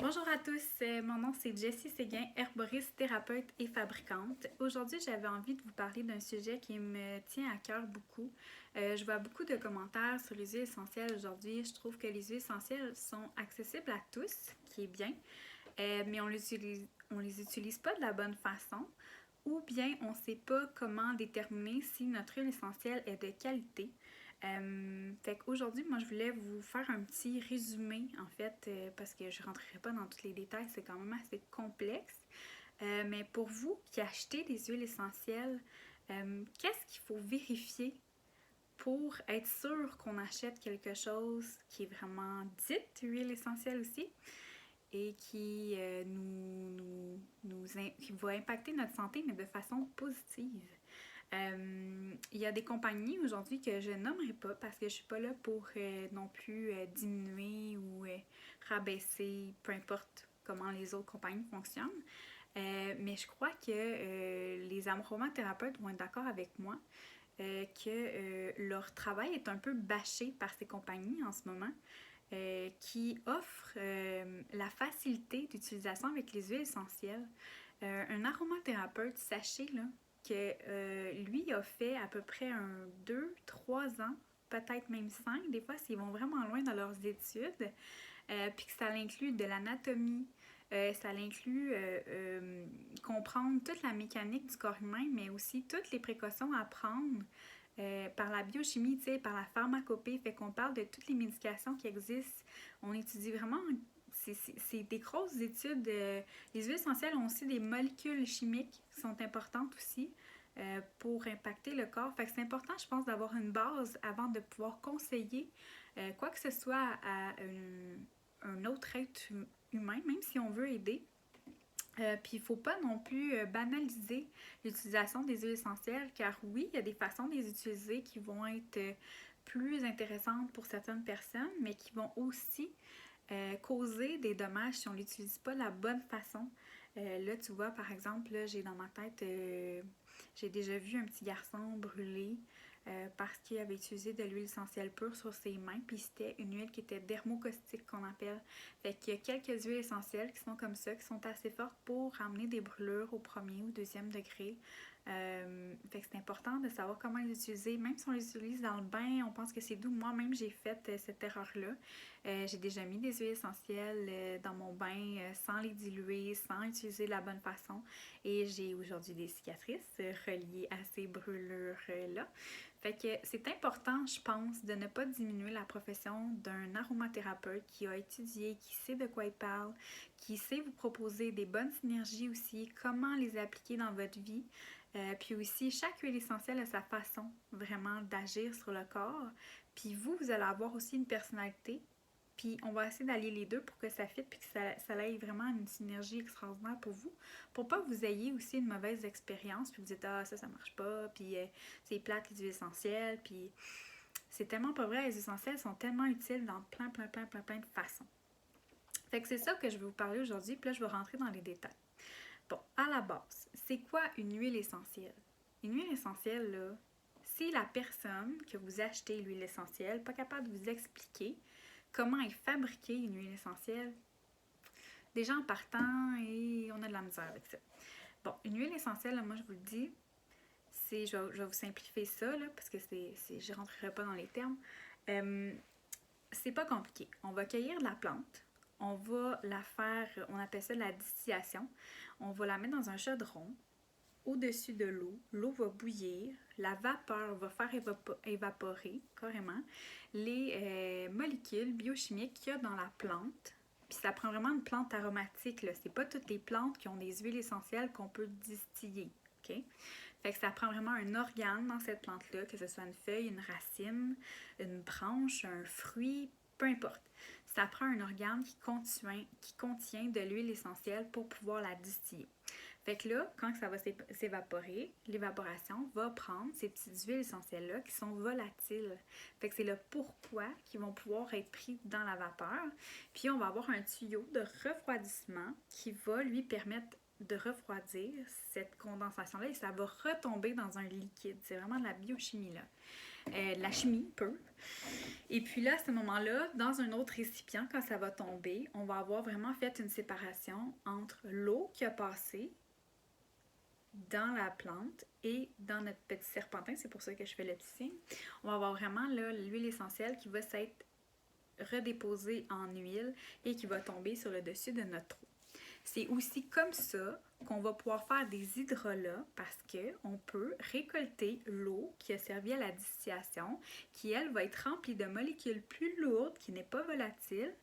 Bonjour à tous, mon nom c'est Jessie Séguin, herboriste, thérapeute et fabricante. Aujourd'hui, j'avais envie de vous parler d'un sujet qui me tient à cœur beaucoup. Je vois beaucoup de commentaires sur les huiles essentielles aujourd'hui. Je trouve que les huiles essentielles sont accessibles à tous, ce qui est bien, mais on les utilise pas de la bonne façon, ou bien on ne sait pas comment déterminer si notre huile essentielle est de qualité. Fait qu'aujourd'hui, moi, je voulais vous faire un petit résumé, en fait, parce que je ne rentrerai pas dans tous les détails, c'est quand même assez complexe. Mais pour vous qui achetez des huiles essentielles, qu'est-ce qu'il faut vérifier pour être sûr qu'on achète quelque chose qui est vraiment dite huile essentielle aussi et qui, qui va impacter notre santé, mais de façon positive? Il y a des compagnies aujourd'hui que je nommerai pas parce que je suis pas là pour non plus diminuer ou rabaisser, peu importe comment les autres compagnies fonctionnent. Mais je crois que les aromathérapeutes vont être d'accord avec moi que leur travail est un peu bâché par ces compagnies en ce moment. Qui offrent la facilité d'utilisation avec les huiles essentielles. Un aromathérapeute, sachez là, que lui a fait à peu près 2, 3 ans, peut-être même 5, des fois s'ils vont vraiment loin dans leurs études, puis que ça inclut de l'anatomie, ça inclut comprendre toute la mécanique du corps humain, mais aussi toutes les précautions à prendre par la biochimie, par la pharmacopée, fait qu'on parle de toutes les médications qui existent. On étudie vraiment, c'est des grosses études. Les huiles essentielles ont aussi des molécules chimiques qui sont importantes aussi pour impacter le corps. Fait que c'est important, je pense, d'avoir une base avant de pouvoir conseiller quoi que ce soit à un autre être humain, même si on veut aider. Puis il ne faut pas non plus banaliser l'utilisation des huiles essentielles, car oui, il y a des façons de les utiliser qui vont être plus intéressantes pour certaines personnes, mais qui vont aussi causer des dommages si on ne l'utilise pas de la bonne façon. Là, tu vois, par exemple, là, j'ai dans ma tête, j'ai déjà vu un petit garçon brûlé parce qu'il avait utilisé de l'huile essentielle pure sur ses mains, puis c'était une huile qui était dermocaustique qu'on appelle. Fait qu'il y a quelques huiles essentielles qui sont comme ça, qui sont assez fortes pour amener des brûlures au premier ou deuxième degré. Fait que c'est important de savoir comment les utiliser. Même si on les utilise dans le bain, on pense que c'est doux. Moi-même, j'ai fait cette erreur-là. J'ai déjà mis des huiles essentielles dans mon bain sans les diluer, sans utiliser de la bonne façon. Et j'ai aujourd'hui des cicatrices reliées à ces brûlures-là. Fait que c'est important, je pense, de ne pas diminuer la profession d'un aromathérapeute qui a étudié, qui sait de quoi il parle, qui sait vous proposer des bonnes synergies aussi, comment les appliquer dans votre vie. Puis aussi, chaque huile essentielle a sa façon vraiment d'agir sur le corps. Puis vous allez avoir aussi une personnalité. Puis on va essayer d'allier les deux pour que ça fitte puis que ça ait vraiment une synergie extraordinaire pour vous. Pour pas que vous ayez aussi une mauvaise expérience puis vous dites ah ça marche pas puis c'est plate les huiles essentielles puis c'est tellement pas vrai, les huiles essentielles sont tellement utiles dans plein de façons. Fait que c'est ça que je vais vous parler aujourd'hui puis là je vais rentrer dans les détails. Bon, à la base, c'est quoi une huile essentielle? Une huile essentielle, là, c'est la personne que vous achetez l'huile essentielle, pas capable de vous expliquer comment est fabriquée une huile essentielle. Déjà en partant, et on a de la misère avec ça. Bon, une huile essentielle, là, moi je vous le dis, je vais vous simplifier ça, là, parce que je ne rentrerai pas dans les termes. C'est pas compliqué. On va cueillir de la plante, on va la faire, on appelle ça de la distillation. On va la mettre dans un chaudron au-dessus de l'eau. L'eau va bouillir, la vapeur va faire évaporer carrément les molécules biochimiques qu'il y a dans la plante. Puis ça prend vraiment une plante aromatique, là. C'est pas toutes les plantes qui ont des huiles essentielles qu'on peut distiller. OK? Fait que ça prend vraiment un organe dans cette plante-là, que ce soit une feuille, une racine, une branche, un fruit, peu importe. Ça prend un organe qui contient de l'huile essentielle pour pouvoir la distiller. Fait que là, quand ça va s'évaporer, l'évaporation va prendre ces petites huiles essentielles-là qui sont volatiles. Fait que c'est le pourquoi qui vont pouvoir être pris dans la vapeur. Puis on va avoir un tuyau de refroidissement qui va lui permettre de refroidir cette condensation-là et ça va retomber dans un liquide. C'est vraiment de la biochimie là. de la chimie pure. Et puis là, à ce moment-là, dans un autre récipient, quand ça va tomber, on va avoir vraiment fait une séparation entre l'eau qui a passé dans la plante et dans notre petit serpentin. C'est pour ça que je fais le petit signe. On va avoir vraiment là l'huile essentielle qui va s'être redéposée en huile et qui va tomber sur le dessus de notre trou. C'est aussi comme ça qu'on va pouvoir faire des hydrolats parce qu'on peut récolter l'eau qui a servi à la distillation, qui elle va être remplie de molécules plus lourdes, qui n'est pas volatile,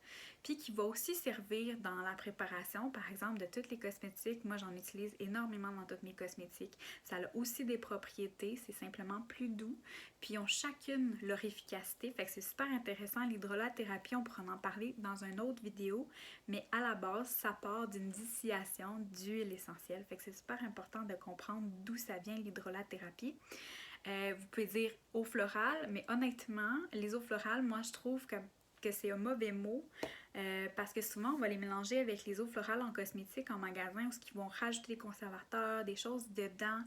puis qui va aussi servir dans la préparation, par exemple, de tous les cosmétiques. Moi, j'en utilise énormément dans tous mes cosmétiques. Ça a aussi des propriétés, c'est simplement plus doux, puis ils ont chacune leur efficacité. Fait que c'est super intéressant. L'hydrolathérapie, on pourra en parler dans une autre vidéo, mais à la base, ça part d'une distillation d'huile essentielle. Fait que c'est super important de comprendre d'où ça vient l'hydrolathérapie. Vous pouvez dire eau florale, mais honnêtement, les eaux florales, moi, je trouve que c'est un mauvais mot parce que souvent, on va les mélanger avec les eaux florales en cosmétique, en magasin, où ils vont rajouter des conservateurs, des choses dedans.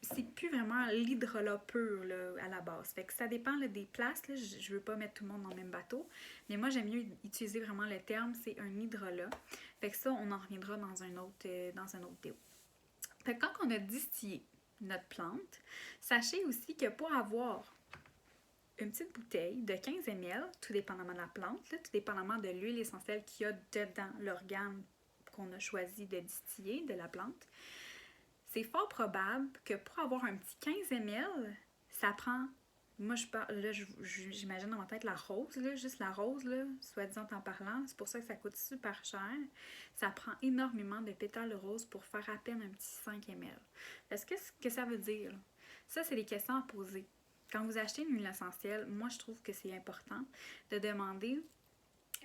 C'est plus vraiment l'hydrolat pur là, à la base. Fait que ça dépend là, des places. Là, je veux pas mettre tout le monde dans le même bateau. Mais moi, j'aime mieux utiliser vraiment le terme, c'est un hydrolat. Fait que ça, on en reviendra dans un autre vidéo. Fait que quand on a distillé notre plante, sachez aussi que pour avoir une petite bouteille de 15 ml, tout dépendamment de la plante, là, tout dépendamment de l'huile essentielle qu'il y a dedans l'organe qu'on a choisi de distiller de la plante, c'est fort probable que pour avoir un petit 15 ml, ça prend, moi je parle, là j'imagine dans ma tête la rose, là, juste la rose, là, soi-disant en parlant, c'est pour ça que ça coûte super cher. Ça prend énormément de pétales roses pour faire à peine un petit 5 ml. Est-ce que ce que ça veut dire? Ça, c'est des questions à poser. Quand vous achetez une huile essentielle, moi je trouve que c'est important de demander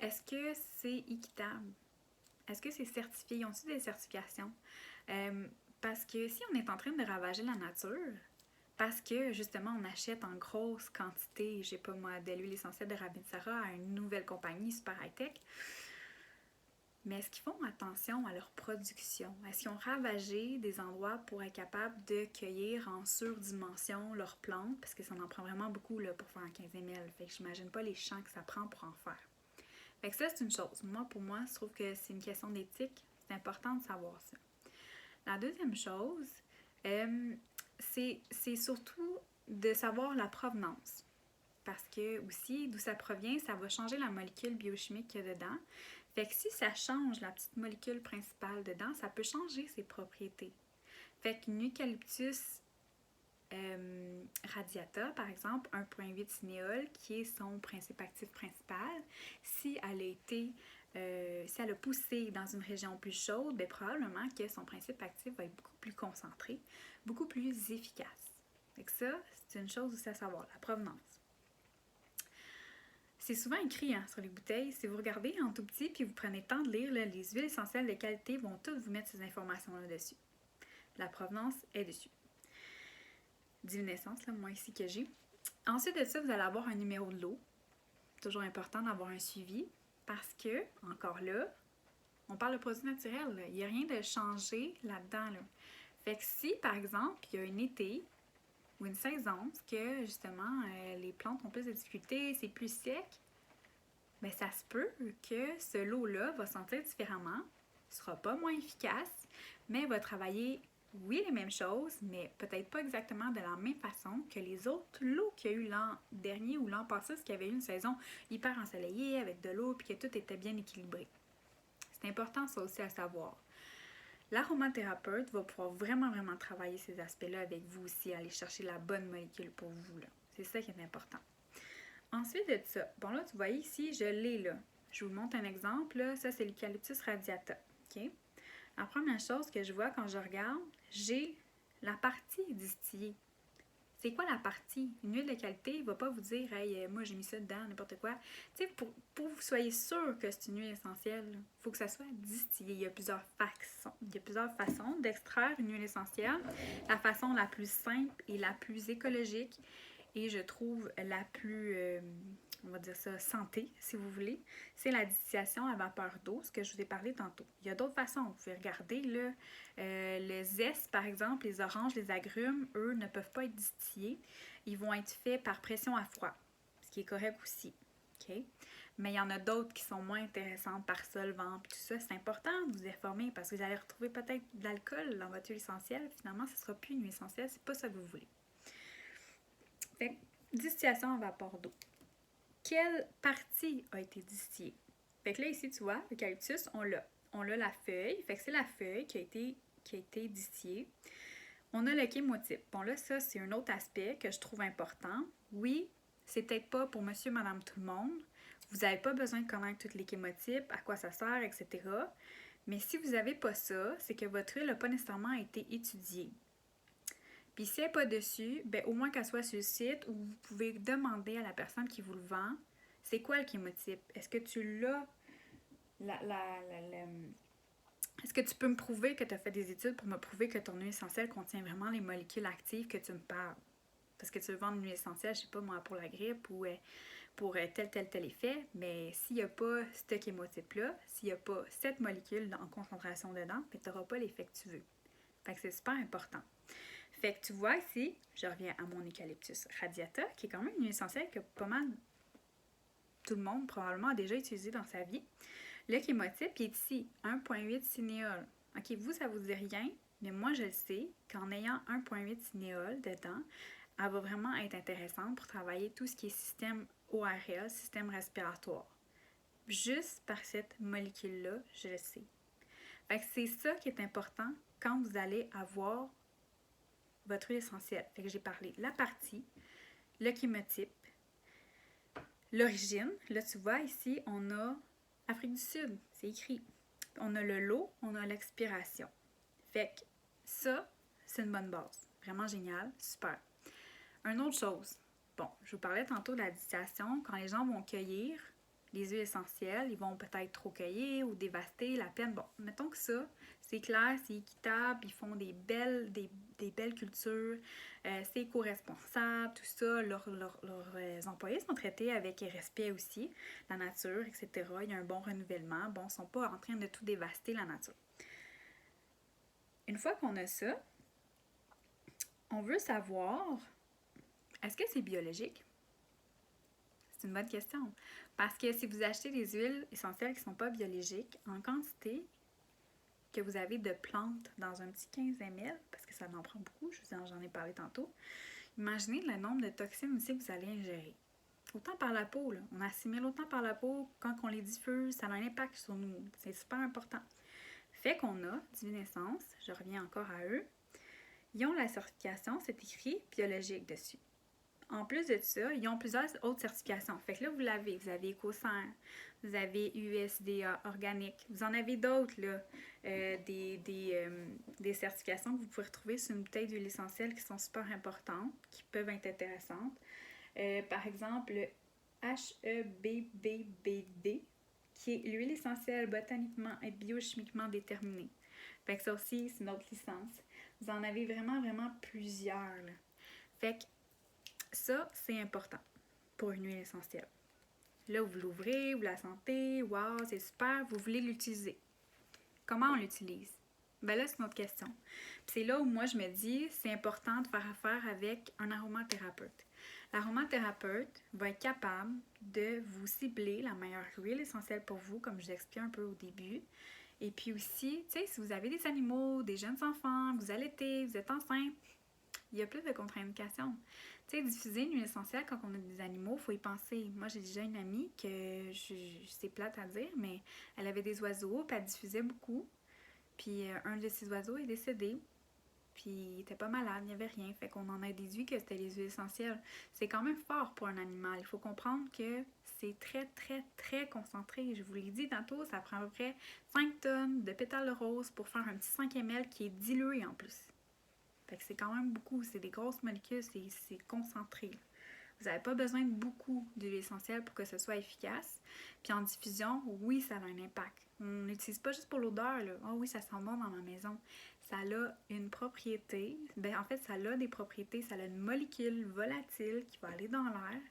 est-ce que c'est équitable? Est-ce que c'est certifié? Ils ont-ils des certifications? Parce que si on est en train de ravager la nature, parce que justement on achète en grosse quantité, je sais pas moi, de l'huile essentielle de Ravinsara à une nouvelle compagnie super high-tech, mais est-ce qu'ils font attention à leur production? Est-ce qu'ils ont ravagé des endroits pour être capables de cueillir en surdimension leurs plantes? Parce que ça en prend vraiment beaucoup là, pour faire un 15 ml. Fait que j'imagine pas les champs que ça prend pour en faire. Fait que ça, c'est une chose. Pour moi, je trouve que c'est une question d'éthique. C'est important de savoir ça. La deuxième chose, c'est surtout de savoir la provenance. Parce que aussi, d'où ça provient, ça va changer la molécule biochimique qu'il y a dedans. Fait que si ça change la petite molécule principale dedans, ça peut changer ses propriétés. Fait qu'une eucalyptus radiata, par exemple, 1,8 cinéole, qui est son principe actif principal, si elle a poussé dans une région plus chaude, bien, probablement que son principe actif va être beaucoup plus concentré, beaucoup plus efficace. Fait que ça, c'est une chose aussi à savoir, la provenance. C'est souvent écrit sur les bouteilles. Si vous regardez en tout petit puis vous prenez le temps de lire, là, les huiles essentielles de qualité vont toutes vous mettre ces informations-là dessus. La provenance est dessus. Divinescence, là, moi ici que j'ai. Ensuite de ça, vous allez avoir un numéro de lot. Toujours important d'avoir un suivi parce que, encore là, on parle de produits naturels. Là. Il n'y a rien de changé là-dedans. Là. Fait que si, par exemple, il y a un été ou une saison que, justement, les plantes ont plus de difficultés, c'est plus sec, bien, ça se peut que ce lot-là va sentir différemment, ne sera pas moins efficace, mais va travailler, oui, les mêmes choses, mais peut-être pas exactement de la même façon que les autres lots qu'il y a eu l'an dernier ou l'an passé, parce qu'il y avait eu une saison hyper ensoleillée avec de l'eau puis que tout était bien équilibré. C'est important ça aussi à savoir. L'aromathérapeute va pouvoir vraiment travailler ces aspects-là avec vous aussi, aller chercher la bonne molécule pour vous. Là. C'est ça qui est important. Ensuite de ça, bon là, tu vois ici, je l'ai là. Je vous montre un exemple. Là. Ça, c'est l'Eucalyptus radiata. Okay? La première chose que je vois quand je regarde, j'ai la partie distillée. C'est quoi la partie? Une huile de qualité, il ne va pas vous dire « Hey, moi j'ai mis ça dedans, n'importe quoi ». Tu sais, pour que vous soyez sûr que c'est une huile essentielle, il faut que ça soit distillé. Il y a plusieurs façons d'extraire une huile essentielle. La façon la plus simple et la plus écologique et je trouve la plus on va dire ça, santé, si vous voulez, c'est la distillation à vapeur d'eau, ce que je vous ai parlé tantôt. Il y a d'autres façons. Vous pouvez regarder, là, le zeste, par exemple, les oranges, les agrumes, eux, ne peuvent pas être distillés. Ils vont être faits par pression à froid, ce qui est correct aussi. OK? Mais il y en a d'autres qui sont moins intéressantes par solvant, puis tout ça. C'est important de vous informer parce que vous allez retrouver peut-être de l'alcool dans votre huile essentielle. Finalement, ce ne sera plus une huile essentielle, c'est pas ça que vous voulez. Fait que, distillation à vapeur d'eau. Quelle partie a été distillée? Fait que là, ici, tu vois, l'eucalyptus, on l'a. On a la feuille. Fait que c'est la feuille qui a été distillée. On a le chémotype. Bon, là, ça, c'est un autre aspect que je trouve important. Oui, c'est peut-être pas pour monsieur, madame, tout le monde. Vous n'avez pas besoin de connaître tous les chémotypes, à quoi ça sert, etc. Mais si vous n'avez pas ça, c'est que votre huile n'a pas nécessairement été étudiée. Puis si elle n'est pas dessus, ben au moins qu'elle soit sur le site où vous pouvez demander à la personne qui vous le vend, c'est quoi le chémotype? Est-ce que tu l'as? Est-ce que tu peux me prouver que tu as fait des études pour me prouver que ton huile essentielle contient vraiment les molécules actives que tu me parles? Parce que tu veux vendre une huile essentielle, je sais pas moi, pour la grippe ou pour tel effet, mais s'il n'y a pas ce chémotype-là, s'il n'y a pas cette molécule en concentration dedans, tu n'auras pas l'effet que tu veux. Fait que c'est super important. Fait que tu vois ici, je reviens à mon Eucalyptus radiata, qui est quand même une huile essentielle que pas mal tout le monde probablement a déjà utilisé dans sa vie. Le chémotype est ici, 1,8 cinéol. OK, vous, ça vous dit rien, mais moi, je le sais qu'en ayant 1,8 cinéol dedans, elle va vraiment être intéressante pour travailler tout ce qui est système ORL, système respiratoire. Juste par cette molécule-là, je le sais. Fait que c'est ça qui est important quand vous allez avoir votre huile essentielle. Fait que j'ai parlé de la partie, le chémotype, l'origine. Là, tu vois, ici, on a Afrique du Sud, c'est écrit. On a le lot, on a l'expiration. Fait que ça, c'est une bonne base. Vraiment génial, super. Une autre chose, bon, je vous parlais tantôt de la distillation. Quand les gens vont cueillir les huiles essentielles, ils vont peut-être trop cueillir ou dévaster la peine. Bon, mettons que ça, c'est clair, c'est équitable, ils font des belles cultures, c'est éco-responsable, tout ça. Leurs employés sont traités avec respect aussi, la nature, etc. Il y a un bon renouvellement. Bon, ils ne sont pas en train de tout dévaster la nature. Une fois qu'on a ça, on veut savoir, est-ce que c'est biologique? C'est une bonne question. Parce que si vous achetez des huiles essentielles qui ne sont pas biologiques, en quantité que vous avez de plantes dans un petit 15 ml, parce que ça en prend beaucoup, j'en ai parlé tantôt, imaginez le nombre de toxines aussi que vous allez ingérer. Autant par la peau, là. On assimile autant par la peau, quand on les diffuse, ça a un impact sur nous. C'est super important. Fait qu'on a Divine Essence, je reviens encore à eux, ils ont la certification, c'est écrit biologique dessus. En plus de ça, ils ont plusieurs autres certifications. Fait que là, vous avez EcoSan, vous avez USDA organique, vous en avez d'autres, là, des certifications que vous pouvez retrouver sur une bouteille d'huile essentielle qui sont super importantes, qui peuvent être intéressantes. Par exemple, le HEBBBD, qui est l'huile essentielle botaniquement et biochimiquement déterminée. Fait que ça aussi, c'est une autre licence. Vous en avez vraiment, vraiment plusieurs, là. Fait que ça, c'est important pour une huile essentielle. Là, vous l'ouvrez, vous la sentez, wow, c'est super, vous voulez l'utiliser. Comment on l'utilise? Ben là, c'est une autre question. Puis c'est là où moi, je me dis, c'est important de faire affaire avec un aromathérapeute. L'aromathérapeute va être capable de vous cibler la meilleure huile essentielle pour vous, comme je vous expliquais un peu au début. Et puis aussi, tu sais, si vous avez des animaux, des jeunes enfants, vous allaitez, vous êtes enceinte, il y a plus de contre-indications. Tu sais, diffuser une huile essentielle quand on a des animaux, il faut y penser. Moi, j'ai déjà une amie que, c'est plate à dire, mais elle avait des oiseaux, puis elle diffusait beaucoup. Puis un de ces oiseaux est décédé. Puis il était pas malade, il n'y avait rien. Fait qu'on en a déduit que c'était les huiles essentielles. C'est quand même fort pour un animal. Il faut comprendre que c'est très, très, très concentré. Je vous l'ai dit tantôt, ça prend à peu près 5 tonnes de pétales de rose pour faire un petit 5 ml qui est dilué en plus. Fait que c'est quand même beaucoup. C'est des grosses molécules, c'est concentré. Vous n'avez pas besoin de beaucoup d'huile essentielle pour que ce soit efficace. Puis en diffusion, oui, ça a un impact. On n'utilise pas juste pour l'odeur, là. Ah oui, ça sent bon dans ma maison. Ça a une propriété. En fait, ça a des propriétés. Ça a une molécule volatile qui va aller dans l'air,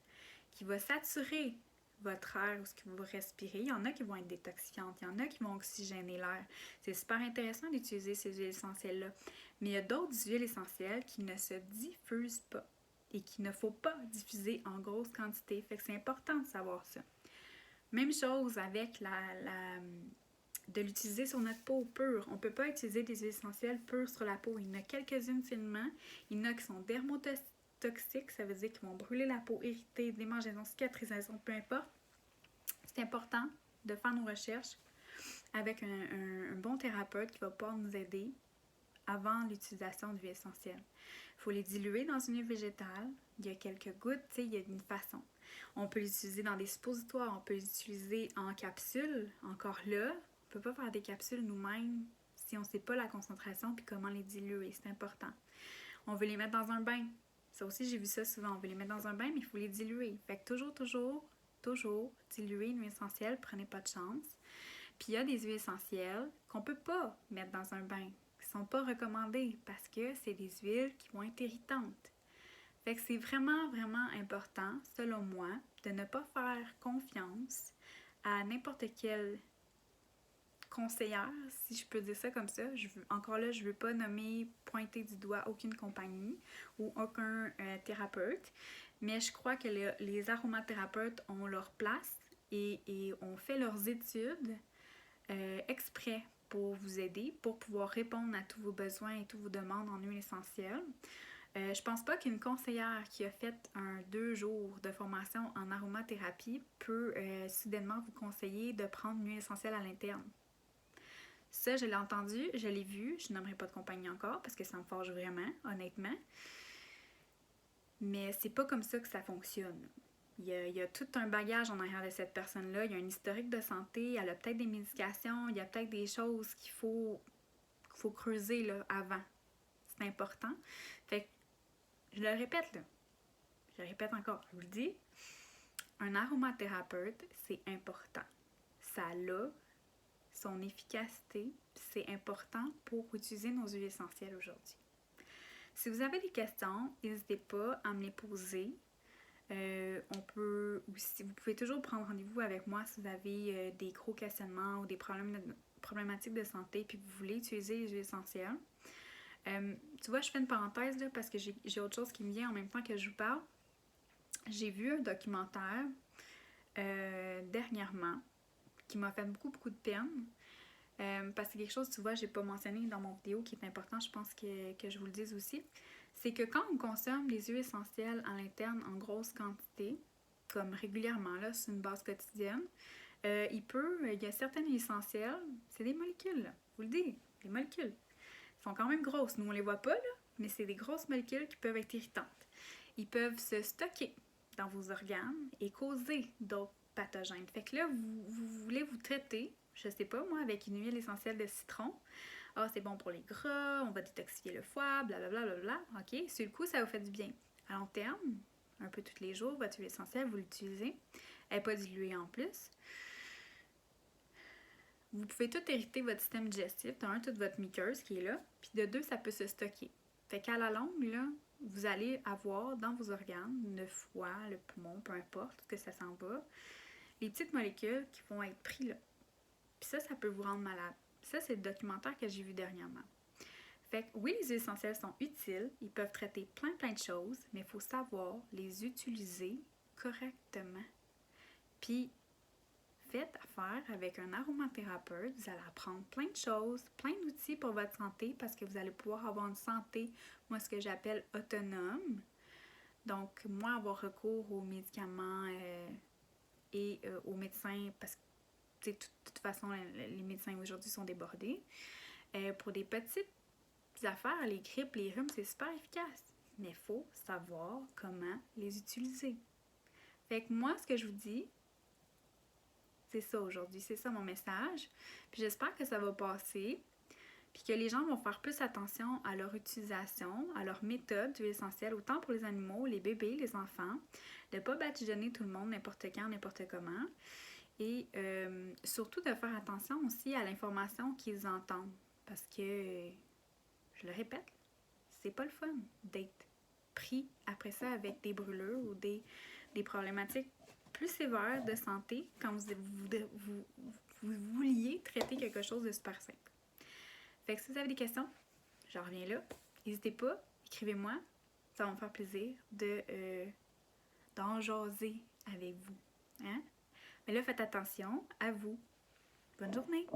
qui va saturer votre air ou ce que vous respirez. Il y en a qui vont être détoxifiantes, il y en a qui vont oxygéner l'air. C'est super intéressant d'utiliser ces huiles essentielles-là. Mais il y a d'autres huiles essentielles qui ne se diffusent pas et qu'il ne faut pas diffuser en grosse quantité. Fait que c'est important de savoir ça. Même chose avec de l'utiliser sur notre peau pure. On ne peut pas utiliser des huiles essentielles pures sur la peau. Il y en a quelques-unes seulement. Il y en a qui sont dermotoxiques, ça veut dire qu'ils vont brûler la peau, irriter, démangeaisons, cicatrisation, peu importe. C'est important de faire nos recherches avec un bon thérapeute qui va pouvoir nous aider avant l'utilisation d'huile essentielle. Il faut les diluer dans une huile végétale. Il y a quelques gouttes, il y a une façon. On peut l'utiliser dans des suppositoires, on peut l'utiliser en capsules. Encore là, on ne peut pas faire des capsules nous-mêmes si on ne sait pas la concentration puis comment les diluer. C'est important. On veut les mettre dans un bain. Ça aussi, j'ai vu ça souvent. On veut les mettre dans un bain, mais il faut les diluer. Fait que toujours diluer une huile essentielle. Prenez pas de chance. Puis il y a des huiles essentielles qu'on ne peut pas mettre dans un bain, qui ne sont pas recommandées parce que c'est des huiles qui vont être irritantes. Fait que c'est vraiment, vraiment important, selon moi, de ne pas faire confiance à n'importe quelle conseillère, si je peux dire ça comme ça. Encore là, je ne veux pas nommer, pointer du doigt aucune compagnie ou aucun thérapeute, mais je crois que les aromathérapeutes ont leur place et ont fait leurs études exprès pour vous aider, pour pouvoir répondre à tous vos besoins et toutes vos demandes en huile essentielle. Je pense pas qu'une conseillère qui a fait 2 jours de formation en aromathérapie peut soudainement vous conseiller de prendre une huile essentielle à l'interne. Ça, je l'ai entendu, je l'ai vu, je nommerai pas de compagnie encore parce que ça me forge vraiment, honnêtement. Mais c'est pas comme ça que ça fonctionne. Il y a tout un bagage en arrière de cette personne-là. Il y a un historique de santé, elle a peut-être des médications, il y a peut-être des choses qu'il faut creuser là, avant. C'est important. Fait que, je le répète là. Je le répète encore, je vous le dis. Un aromathérapeute, c'est important. Ça a son efficacité, c'est important pour utiliser nos huiles essentielles aujourd'hui. Si vous avez des questions, n'hésitez pas à me les poser. Vous pouvez toujours prendre rendez-vous avec moi si vous avez des gros questionnements ou des problématiques de santé puis que vous voulez utiliser les huiles essentielles. Tu vois, je fais une parenthèse là, parce que j'ai autre chose qui me vient en même temps que je vous parle. J'ai vu un documentaire dernièrement qui m'a fait beaucoup, beaucoup de peine. Parce que c'est quelque chose, tu vois, j'ai pas mentionné dans mon vidéo qui est important, je pense que je vous le dise aussi. C'est que quand on consomme des huiles essentielles à l'interne en grosse quantité, comme régulièrement, là, sur une base quotidienne, il y a certaines huiles essentielles, c'est des molécules, là, je vous le dis, des molécules. Elles sont quand même grosses, nous on les voit pas, là, mais c'est des grosses molécules qui peuvent être irritantes. Ils peuvent se stocker dans vos organes et causer d'autres pathogènes. Fait que là, vous voulez vous traiter, je sais pas moi, avec une huile essentielle de citron. Ah, c'est bon pour les gras, on va détoxifier le foie, blablabla, blablabla. OK, sur le coup, ça vous fait du bien. À long terme, un peu tous les jours, votre huile essentielle, vous l'utilisez. Elle n'est pas diluée en plus. Vous pouvez tout hériter votre système digestif. De un, toute votre muqueuse qui est là. Puis de deux, ça peut se stocker. Fait qu'à la longue, là, vous allez avoir dans vos organes, le foie, le poumon, peu importe, que ça s'en va, les petites molécules qui vont être prises là. Puis ça peut vous rendre malade. Ça, c'est le documentaire que j'ai vu dernièrement. Fait que oui, les huiles essentielles sont utiles, ils peuvent traiter plein de choses, mais il faut savoir les utiliser correctement. Puis, faites affaire avec un aromathérapeute, vous allez apprendre plein de choses, plein d'outils pour votre santé parce que vous allez pouvoir avoir une santé, moi, ce que j'appelle autonome. Donc, moins avoir recours aux médicaments et aux médecins parce que de toute façon, les médecins aujourd'hui sont débordés. Pour des petites affaires, les grippes, les rhumes, c'est super efficace. Mais il faut savoir comment les utiliser. Fait que moi, ce que je vous dis, c'est ça aujourd'hui. C'est ça mon message. Puis j'espère que ça va passer. Puis que les gens vont faire plus attention à leur utilisation, à leur méthode d'huile essentielle, autant pour les animaux, les bébés, les enfants. De ne pas badigeonner tout le monde n'importe quand, n'importe comment. Et surtout de faire attention aussi à l'information qu'ils entendent. Parce que, je le répète, c'est pas le fun d'être pris après ça avec des brûlures ou des problématiques plus sévères de santé quand vous vouliez traiter quelque chose de super simple. Fait que si vous avez des questions, j'en reviens là. N'hésitez pas, écrivez-moi. Ça va me faire plaisir d'en jaser avec vous. Hein? Mais là, faites attention à vous. Bonne journée!